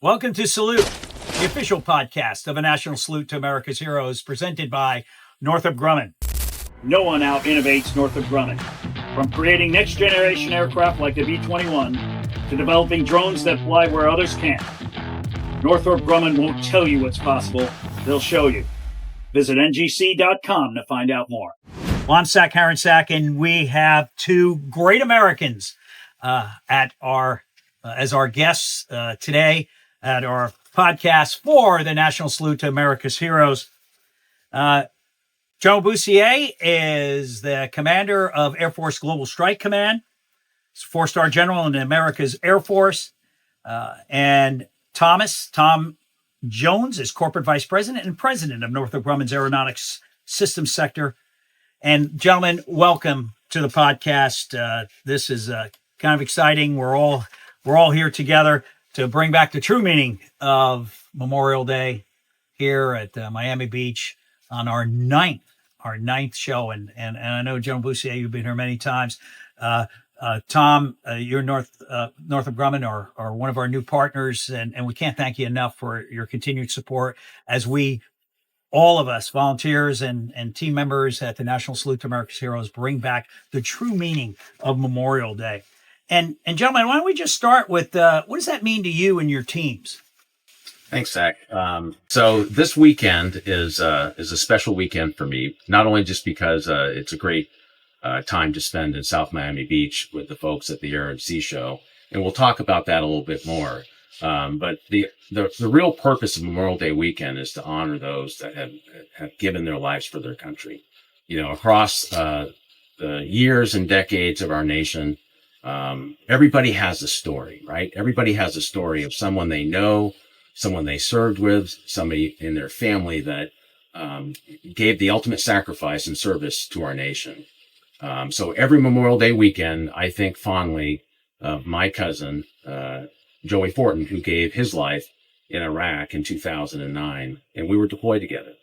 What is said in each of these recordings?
Welcome to Salute, the official podcast of a national salute to America's heroes, presented by Northrop Grumman. No one out-innovates Northrop Grumman. From creating next-generation aircraft like the B-21 to developing drones that fly where others can't. Northrop Grumman won't tell you what's possible, they'll show you. Visit ngc.com to find out more. Well, I'm Zach Harencak, and we have two great Americans as our guests today at our podcast for the National Salute to America's Heroes. General Bussiere is the commander of Air Force Global Strike Command. He's a four-star general in America's Air Force. And Tom Jones is corporate vice president and president of Northrop Grumman's Aeronautics Systems Sector. And gentlemen, welcome to the podcast. This is kind of exciting. We're all here together to bring back the true meaning of Memorial Day here at Miami Beach on our ninth show. And I know, General Bussiere, you've been here many times. Tom, you're Northrop Grumman are one of our new partners, and we can't thank you enough for your continued support as we, all of us, volunteers and team members at the National Salute to America's Heroes, bring back the true meaning of Memorial Day. And gentlemen, why don't we just start with what does that mean to you and your teams? Thanks, Zach. So this weekend is a special weekend for me, not only just because it's a great time to spend in South Miami Beach with the folks at the Air and Sea Show, and we'll talk about that a little bit more. But the real purpose of Memorial Day weekend is to honor those that have given their lives for their country. You know, across the years and decades of our nation, everybody has a story, right? Everybody has a story of someone they know, someone they served with, somebody in their family that gave the ultimate sacrifice and service to our nation. So every Memorial Day weekend, I think fondly of my cousin, Joey Fortin, who gave his life in Iraq in 2009, and we were deployed together.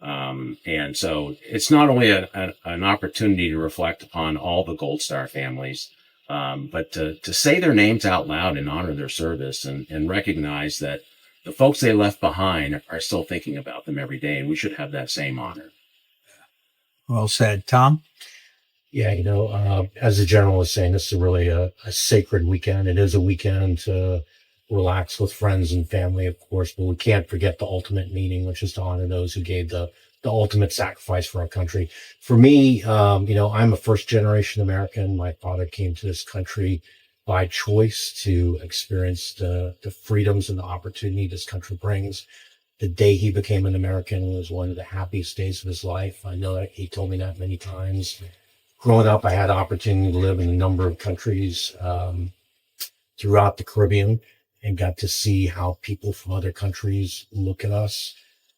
And so it's not only an opportunity to reflect upon all the Gold Star families, but to say their names out loud and honor their service and recognize that the folks they left behind are still thinking about them every day, and we should have that same honor. Well said. Tom? Yeah, as the general was saying, this is really a sacred weekend. It is a weekend to relax with friends and family, of course, but we can't forget the ultimate meaning, which is to honor those who gave the ultimate sacrifice for our country. For me, I'm a first generation American. My father came to this country by choice to experience the freedoms and the opportunity this country brings. The day he became an American was one of the happiest days of his life. I know that he told me that many times. Growing up, I had the opportunity to live in a number of countries throughout the Caribbean and got to see how people from other countries look at us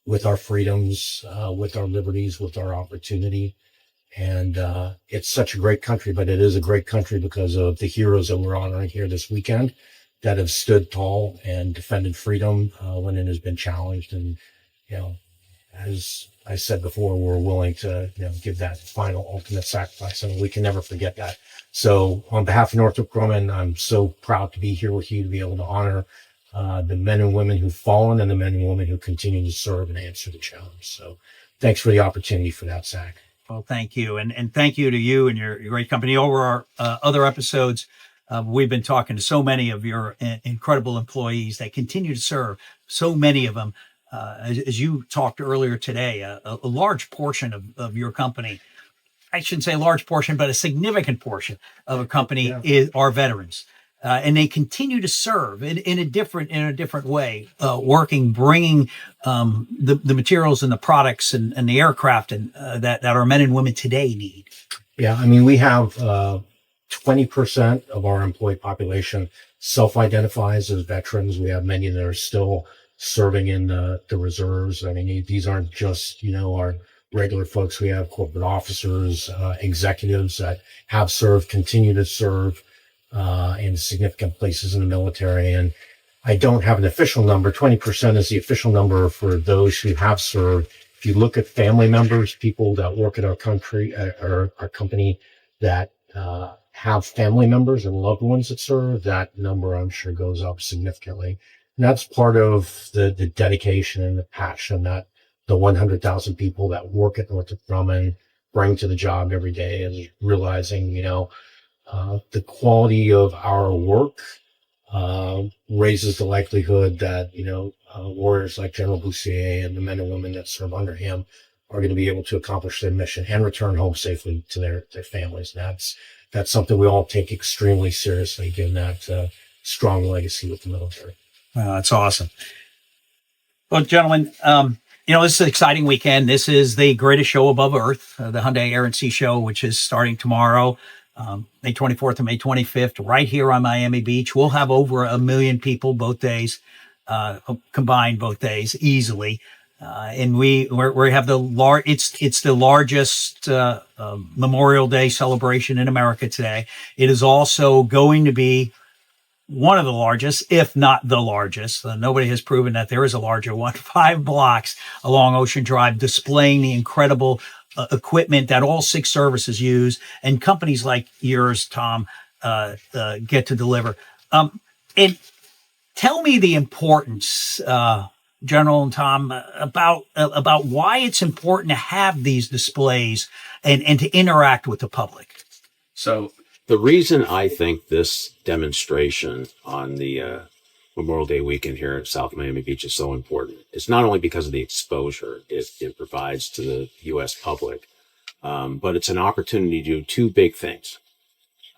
with our freedoms, with our liberties, with our opportunity. And it's such a great country, but it is a great country because of the heroes that we're honoring here this weekend that have stood tall and defended freedom when it has been challenged. And, as I said before, we're willing to give that final ultimate sacrifice, and we can never forget that. So on behalf of Northrop Grumman, I'm so proud to be here with you to be able to honor the men and women who've fallen and the men and women who continue to serve and answer the challenge. So thanks for the opportunity for that, Zach. Well, thank you. And thank you to you and your great company. Over our other episodes, we've been talking to so many of your incredible employees that continue to serve, so many of them. As you talked earlier today, a large portion of your company, I shouldn't say a large portion, but a significant portion of a company is our veterans. And they continue to serve in a different way, bringing the materials and the products and the aircraft that our men and women today need. Yeah, I mean, we have 20% of our employee population self-identifies as veterans. We have many that are still serving in the reserves. I mean, these aren't just, our regular folks. We have corporate officers, executives that have served, continue to serve in significant places in the military. And I don't have an official number. 20% is the official number for those who have served. If you look at family members, people that work at our country or our company that have family members and loved ones that serve, that number I'm sure goes up significantly. And that's part of the dedication and the passion that the 100,000 people that work at Northrop Grumman bring to the job every day, is realizing, the quality of our work raises the likelihood that, warriors like General Bussiere and the men and women that serve under him are going to be able to accomplish their mission and return home safely to their families. And that's something we all take extremely seriously, given that strong legacy with the military. Well, that's awesome. Well, gentlemen, this is an exciting weekend. This is the greatest show above Earth, the Hyundai Air and Sea Show, which is starting tomorrow, May 24th and May 25th, right here on Miami Beach. We'll have over 1 million people both days, combined both days easily. And we have it's the largest Memorial Day celebration in America today. It is also going to be one of the largest, if not the largest. Nobody has proven that there is a larger one. 5 blocks along Ocean Drive, displaying the incredible equipment that all 6 services use, and companies like yours, Tom, get to deliver. And tell me the importance, General and Tom, about why it's important to have these displays and to interact with the public. So the reason I think this demonstration on the Memorial Day weekend here at South Miami Beach is so important is not only because of the exposure it provides to the U.S. public, but it's an opportunity to do 2 big things.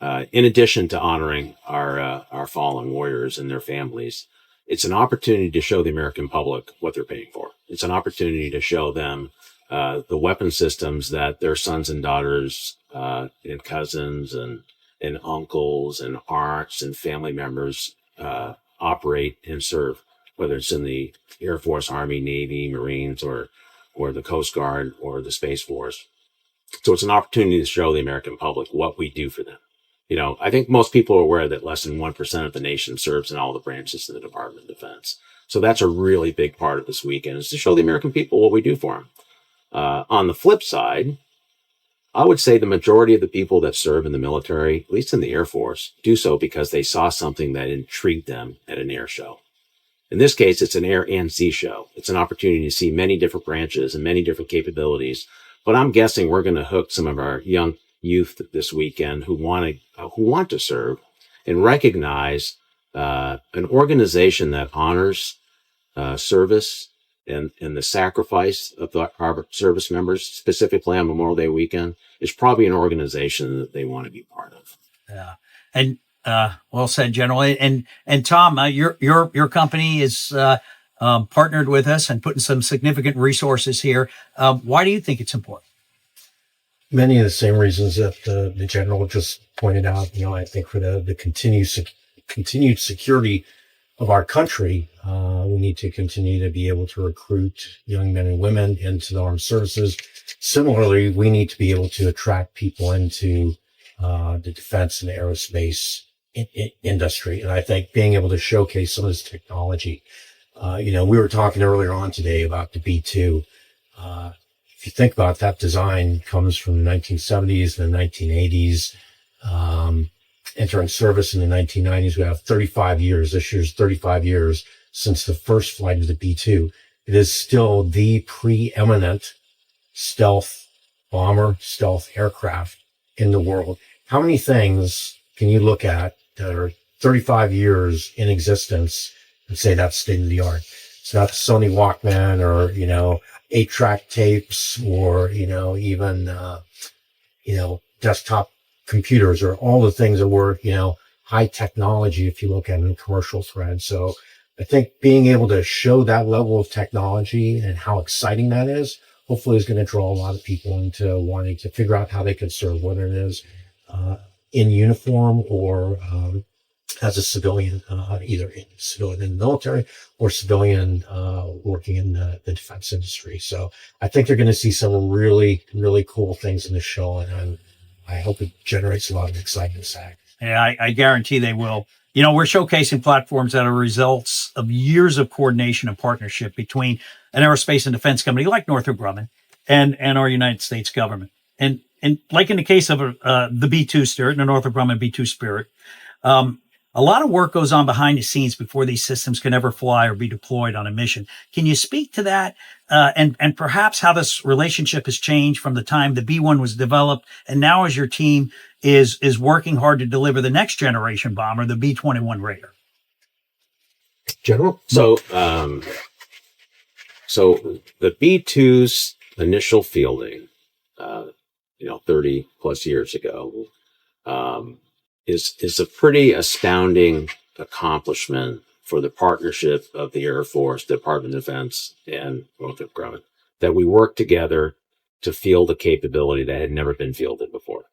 In addition to honoring our fallen warriors and their families, it's an opportunity to show the American public what they're paying for. It's an opportunity to show them the weapon systems that their sons and daughters and cousins and uncles and aunts and family members operate and serve, whether it's in the Air Force, Army, Navy, Marines, or the Coast Guard or the Space Force. So it's an opportunity to show the American public what we do for them. I think most people are aware that less than 1% of the nation serves in all the branches of the Department of Defense. So that's a really big part of this weekend, is to show the American people what we do for them. On the flip side, I would say the majority of the people that serve in the military, at least in the Air Force, do so because they saw something that intrigued them at an air show. In this case, it's an air and sea show. It's an opportunity to see many different branches and many different capabilities. But I'm guessing we're going to hook some of our young youth this weekend who want to serve and recognize an organization that honors service and the sacrifice of our service members, specifically on Memorial Day weekend, is probably an organization that they want to be part of. Yeah, and well said, General. And Tom, your company is partnered with us and putting some significant resources here. Why do you think it's important? Many of the same reasons that the general just pointed out. I think for the continued security of our country, we need to continue to be able to recruit young men and women into the armed services. Similarly, we need to be able to attract people into the defense and aerospace industry. And I think being able to showcase some of this technology, we were talking earlier on today about the B-2. If you think about that, design comes from the 1970s and the 1980s, entering service in the 1990s. We have 35 years. This year's 35 years since the first flight of the B-2. It is still the preeminent stealth bomber, stealth aircraft in the world. How many things can you look at that are 35 years in existence and say that's state of the art? It's not the Sony Walkman or, 8-track tapes or, even, desktop computers or all the things that were, high technology if you look at it in commercial thread. So I think being able to show that level of technology and how exciting that is, hopefully is going to draw a lot of people into wanting to figure out how they can serve, whether it is in uniform or as a civilian, either civilian in the military or civilian working in the defense industry. So I think they're going to see some really, really cool things in the show, and I hope it generates a lot of excitement, Zach. Yeah, I guarantee they will. We're showcasing platforms that are results of years of coordination and partnership between an aerospace and defense company like Northrop Grumman and our United States government. And like in the case of the B-2 Spirit, the Northrop Grumman B-2 Spirit, A lot of work goes on behind the scenes before these systems can ever fly or be deployed on a mission. Can you speak to that and perhaps how this relationship has changed from the time the B-1 was developed and now as your team is working hard to deliver the next generation bomber, the B-21 Raider? General? So the B-2's initial fielding, 30 plus years ago, is a pretty astounding accomplishment for the partnership of the Air Force, Department of Defense, and Northrop Grumman, that we worked together to field a capability that had never been fielded before.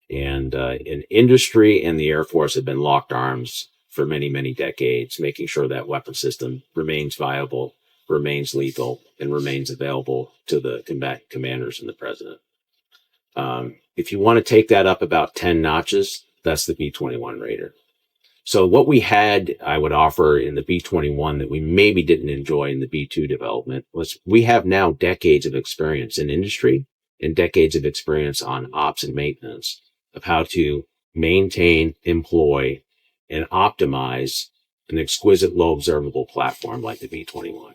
And in industry and the Air Force have been locked arms for many, many decades, making sure that weapon system remains viable, remains lethal, and remains available to the combatant commanders and the president. If you want to take that up about 10 notches, that's the B-21 Raider. So what we had, I would offer in the B-21 that we maybe didn't enjoy in the B-2 development was we have now decades of experience in industry and decades of experience on ops and maintenance of how to maintain, employ, and optimize an exquisite low observable platform like the B-21.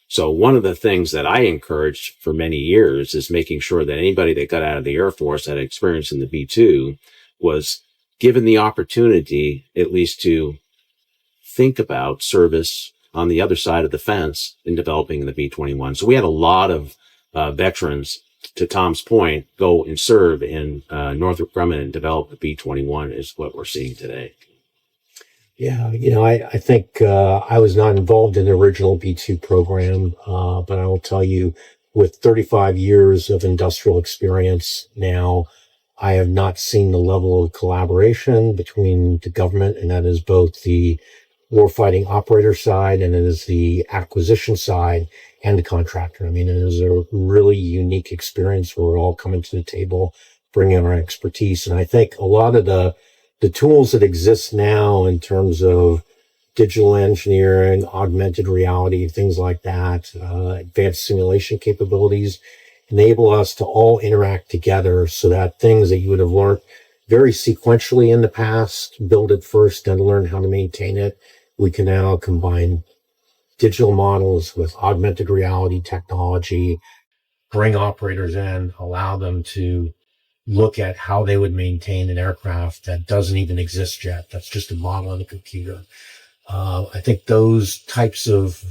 So one of the things that I encouraged for many years is making sure that anybody that got out of the Air Force that had experience in the B-2 was given the opportunity at least to think about service on the other side of the fence in developing the B-21. So we had a lot of veterans, to Tom's point, go and serve in Northrop Grumman and develop the B-21 is what we're seeing today. Yeah, I think I was not involved in the original B-2 program, but I will tell you, with 35 years of industrial experience now, I have not seen the level of collaboration between the government, and that is both the warfighting operator side and it is the acquisition side and the contractor. I mean, it is a really unique experience where we're all coming to the table, bringing our expertise. And I think a lot of the tools that exist now in terms of digital engineering, augmented reality, things like that, advanced simulation capabilities, enable us to all interact together so that things that you would have learned very sequentially in the past, build it first, then learn how to maintain it. We can now combine digital models with augmented reality technology, bring operators in, allow them to look at how they would maintain an aircraft that doesn't even exist yet. That's just a model on the computer. I think those types of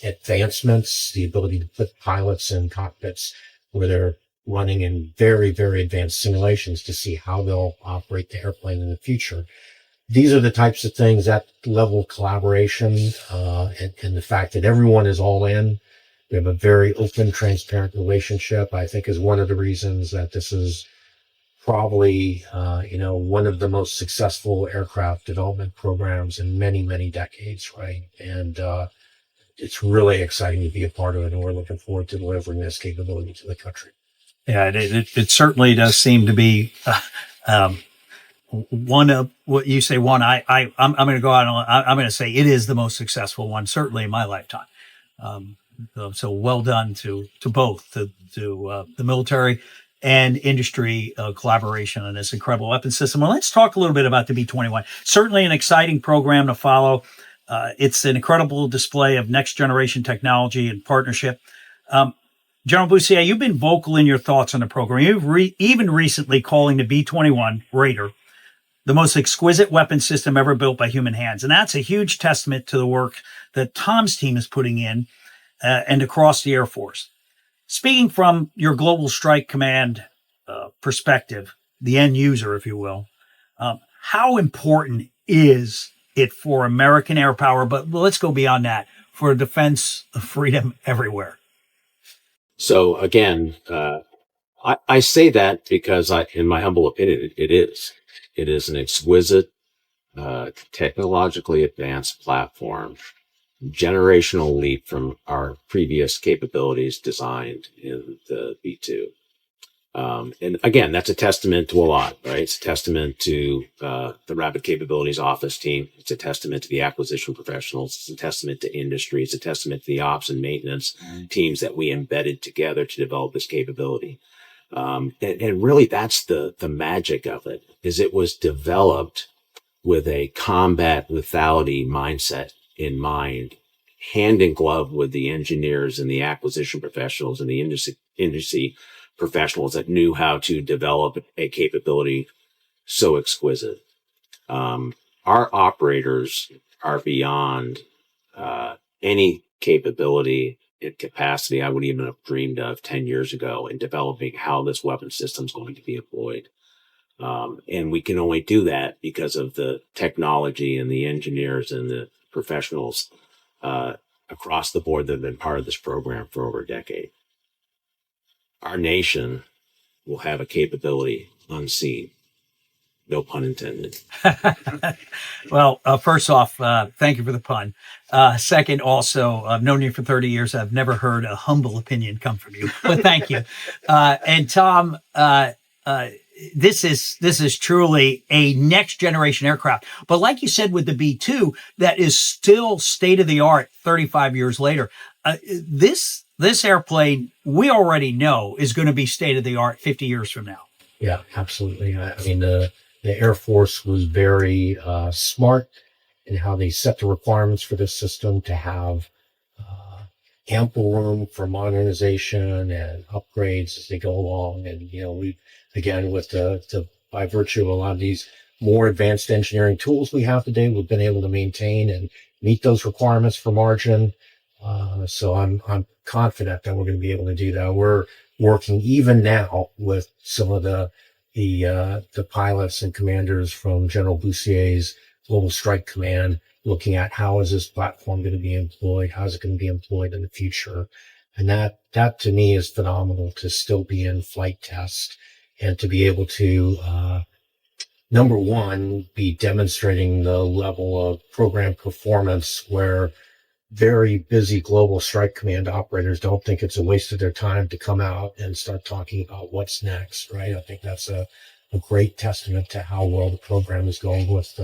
advancements, the ability to put pilots in cockpits where they're running in very, very advanced simulations to see how they'll operate the airplane in the future. These are the types of things, that level of collaboration, and the fact that everyone is all in. We have a very open, transparent relationship, I think is one of the reasons that this is probably, one of the most successful aircraft development programs in many, many decades, right? And it's really exciting to be a part of it, and we're looking forward to delivering this capability to the country. Yeah, it certainly does seem to be one of what you say. One, I'm going to go out and I'm going to say it is the most successful one, certainly in my lifetime. So well done to both to the military and industry collaboration on this incredible weapon system. Well, let's talk a little bit about the B-21. Certainly an exciting program to follow. It's an incredible display of next generation technology and partnership. General Bussiere, you've been vocal in your thoughts on the program. You've even recently calling the B-21 Raider the most exquisite weapon system ever built by human hands. And that's a huge testament to the work that Tom's team is putting in and across the Air Force. Speaking from your Global Strike Command perspective, the end user, if you will, how important is it for American air power, but let's go beyond that, for defense of freedom everywhere? So again, I say that because in my humble opinion, it is an exquisite, technologically advanced platform, generational leap from our previous capabilities designed in the B-2. And again, that's a testament to a lot, right? It's a testament to the Rapid Capabilities Office team. It's a testament to the acquisition professionals. It's a testament to industry. It's a testament to the ops and maintenance teams that we embedded together to develop this capability. And really, that's the magic of it, is it was developed with a combat lethality mindset in mind, hand in glove with the engineers and the acquisition professionals and the industry professionals that knew how to develop a capability so exquisite. Our operators are beyond any capability and capacity I would even have dreamed of 10 years ago in developing how this weapon system is going to be employed. And we can only do that because of the technology and the engineers and the professionals across the board that have been part of this program for over a decade. Our nation will have a capability unseen. No pun intended. Well, first off, thank you for the pun. Second, also, I've known you for 30 years. I've never heard a humble opinion come from you, but thank you. And Tom, this is truly a next generation aircraft. But like you said with the B-2, that is still state of the art 35 years later. This airplane we already know is going to be state of the art 50 years from now. Yeah, absolutely. I mean, the Air Force was very smart in how they set the requirements for this system to have ample room for modernization and upgrades as they go along. And, we, again, by virtue of a lot of these more advanced engineering tools we have today, we've been able to maintain and meet those requirements for margin. So I'm confident that we're going to be able to do that. We're working even now with some of the pilots and commanders from General Bussiere's Global Strike Command, looking at how is this platform going to be employed? How is it going to be employed in the future? And that to me is phenomenal, to still be in flight test and to be able to, number one, be demonstrating the level of program performance where very busy Global Strike Command operators don't think it's a waste of their time to come out and start talking about what's next, right? I think that's a great testament to how well the program is going with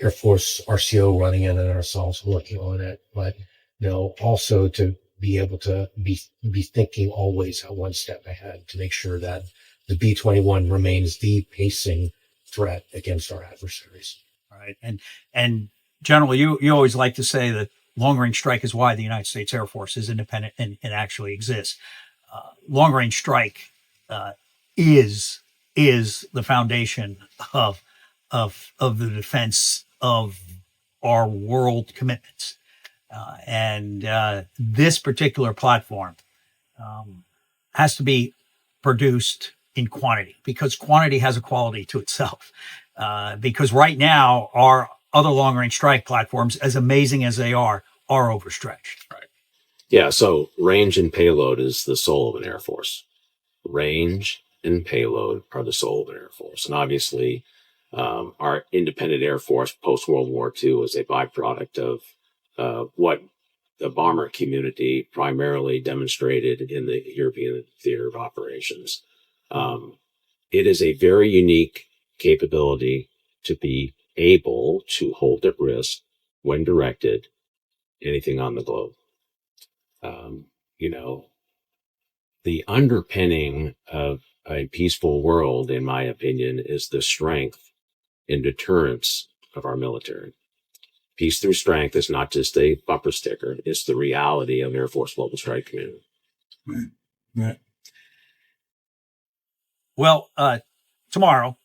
Air Force RCO running it and ourselves working on it. But, also to be able to be thinking always at one step ahead to make sure that the B-21 remains the pacing threat against our adversaries. All right. And General, you always like to say that long-range strike is why the United States Air Force is independent and actually exists. Long-range strike is the foundation of the defense of our world commitments. And this particular platform has to be produced in quantity, because quantity has a quality to itself. Because right now, our other long-range strike platforms, as amazing as they are overstretched. Right. Yeah. So range and payload is the soul of an Air Force. Range and payload are the soul of an Air Force. And obviously, our independent Air Force post-World War II was a byproduct of what the bomber community primarily demonstrated in the European theater of operations. It is a very unique capability to be able to hold at risk when directed anything on the globe. The underpinning of a peaceful world, in my opinion, is the strength and deterrence of our military. Peace through strength is not just a bumper sticker. It's the reality of Air Force Global Strike Command. Right. Well, tomorrow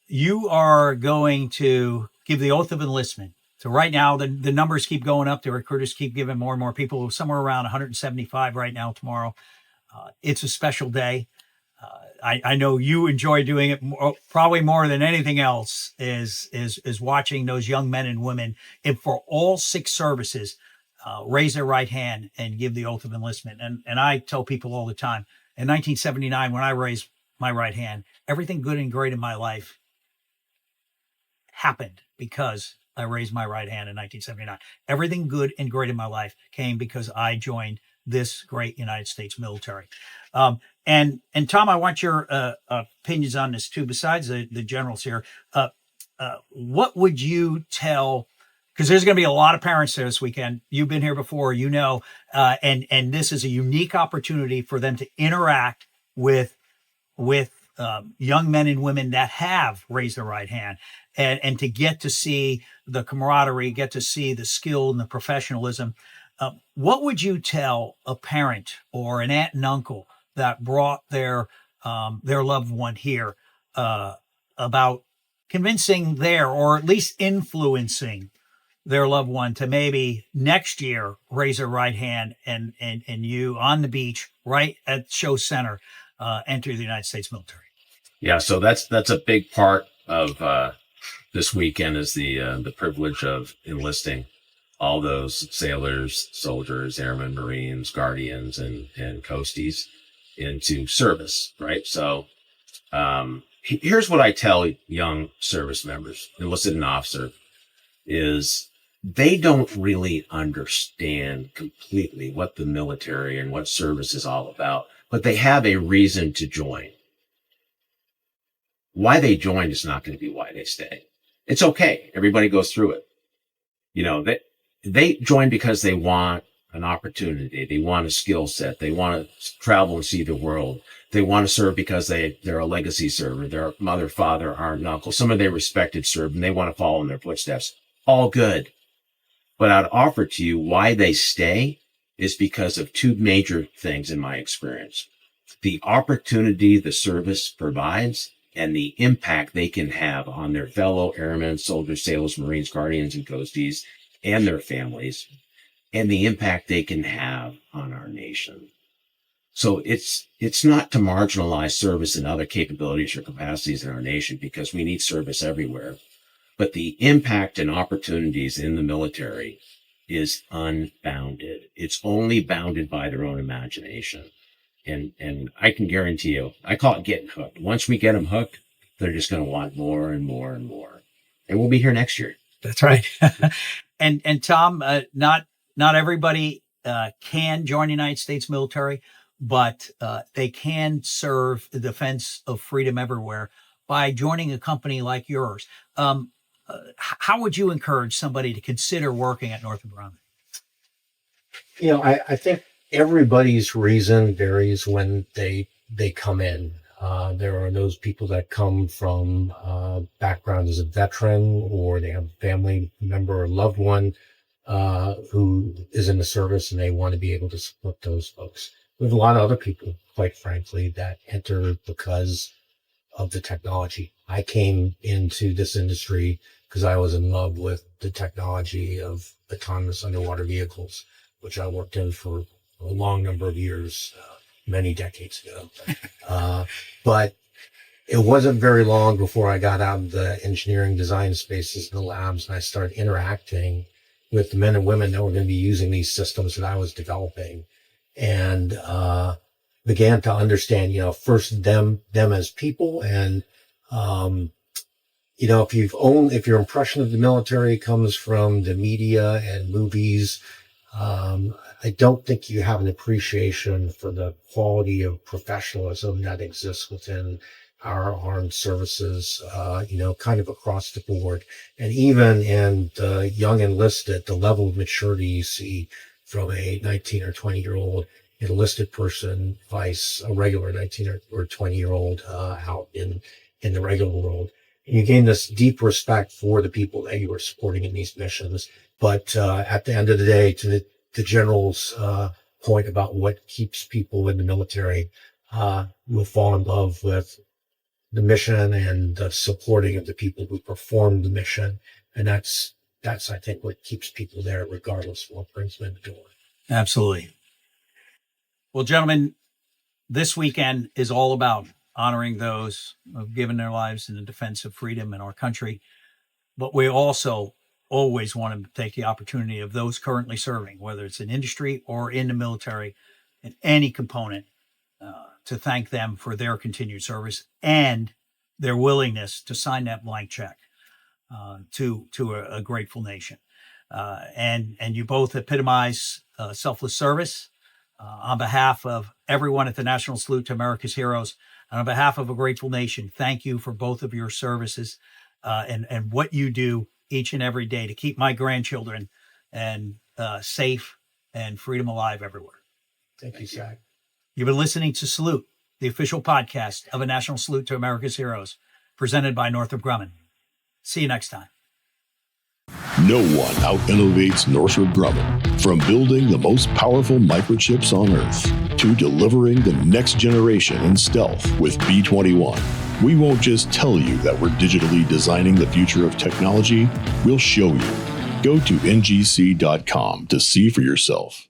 you are going to give the oath of enlistment. So right now, the numbers keep going up. The recruiters keep giving more and more people, somewhere around 175 right now tomorrow. It's a special day. I know you enjoy doing it probably more than anything else is watching those young men and women, and for all 6 services, raise their right hand and give the oath of enlistment. And I tell people all the time, in 1979, when I raised my right hand, everything good and great in my life happened because I raised my right hand in 1979. Everything good and great in my life came because I joined this great United States military. And Tom, I want your opinions on this too, besides the generals here. What would you tell, because there's going to be a lot of parents there this weekend. You've been here before, and this is a unique opportunity for them to interact with young men and women that have raised their right hand, and to get to see the camaraderie, get to see the skill and the professionalism. What would you tell a parent or an aunt and uncle that brought their loved one here about convincing or at least influencing their loved one to maybe next year raise their right hand and you on the beach right at Show Center enter the United States military? Yeah, so that's a big part of this weekend is the privilege of enlisting all those sailors, soldiers, airmen, Marines, guardians, and coasties into service, right? So here's what I tell young service members, enlisted and officer, is they don't really understand completely what the military and what service is all about, but they have a reason to join. Why they joined is not going to be why they stay. It's okay. Everybody goes through it. You know, they join because they want an opportunity. They want a skill set. They want to travel and see the world. They want to serve because they're a legacy server. Their mother, father, aunt, and uncle, somebody they respected served, and they want to follow in their footsteps. All good. But I'd offer to you why they stay is because of two major things in my experience. The opportunity the service provides and the impact they can have on their fellow airmen, soldiers, sailors, Marines, guardians, and coasties, and their families, and the impact they can have on our nation. So it's not to marginalize service and other capabilities or capacities in our nation, because we need service everywhere. But the impact and opportunities in the military is unbounded. It's only bounded by their own imagination. And I can guarantee you, I call it getting hooked. Once we get them hooked, they're just going to want more and more and more. And we'll be here next year. That's right. And Tom, not everybody can join the United States military, but they can serve the defense of freedom everywhere by joining a company like yours. How would you encourage somebody to consider working at Northrop Grumman? You know, I think everybody's reason varies when they come in. There are those people that come from background as a veteran, or they have a family member or loved one who is in the service, and they want to be able to support those folks. We have a lot of other people, quite frankly, that enter because of the technology. I came into this industry because I was in love with the technology of autonomous underwater vehicles, which I worked in for a long number of years, many decades ago. But it wasn't very long before I got out of the engineering design spaces in the labs, and I started interacting with the men and women that were going to be using these systems that I was developing, and began to understand, you know, first them as people. And you know, if your impression of the military comes from the media and movies, I don't think you have an appreciation for the quality of professionalism that exists within our armed services, you know, kind of across the board. And even in the young enlisted, the level of maturity you see from a 19 or 20-year-old enlisted person vice a regular 19 or 20-year-old out in the regular world. And you gain this deep respect for the people that you are supporting in these missions. But at the end of the day, to the general's point about what keeps people in the military, will fall in love with the mission and the supporting of the people who perform the mission. And that's I think what keeps people there, regardless of what brings them in the door. Absolutely. Well, gentlemen, this weekend is all about honoring those who have given their lives in the defense of freedom in our country. But we also always want to take the opportunity of those currently serving, whether it's in industry or in the military, in any component, to thank them for their continued service and their willingness to sign that blank check to a grateful nation. And you both epitomize selfless service. On behalf of everyone at the National Salute to America's Heroes, and on behalf of a grateful nation, thank you for both of your services and what you do each and every day to keep my grandchildren and safe and freedom alive everywhere. Thank you, Zach. You've been listening to Salute, the official podcast of A National Salute to America's Heroes, presented by Northrop Grumman. See you next time. No one out-innovates Northrop Grumman. From building the most powerful microchips on Earth to delivering the next generation in stealth with B-21. We won't just tell you that we're digitally designing the future of technology, we'll show you. Go to ngc.com to see for yourself.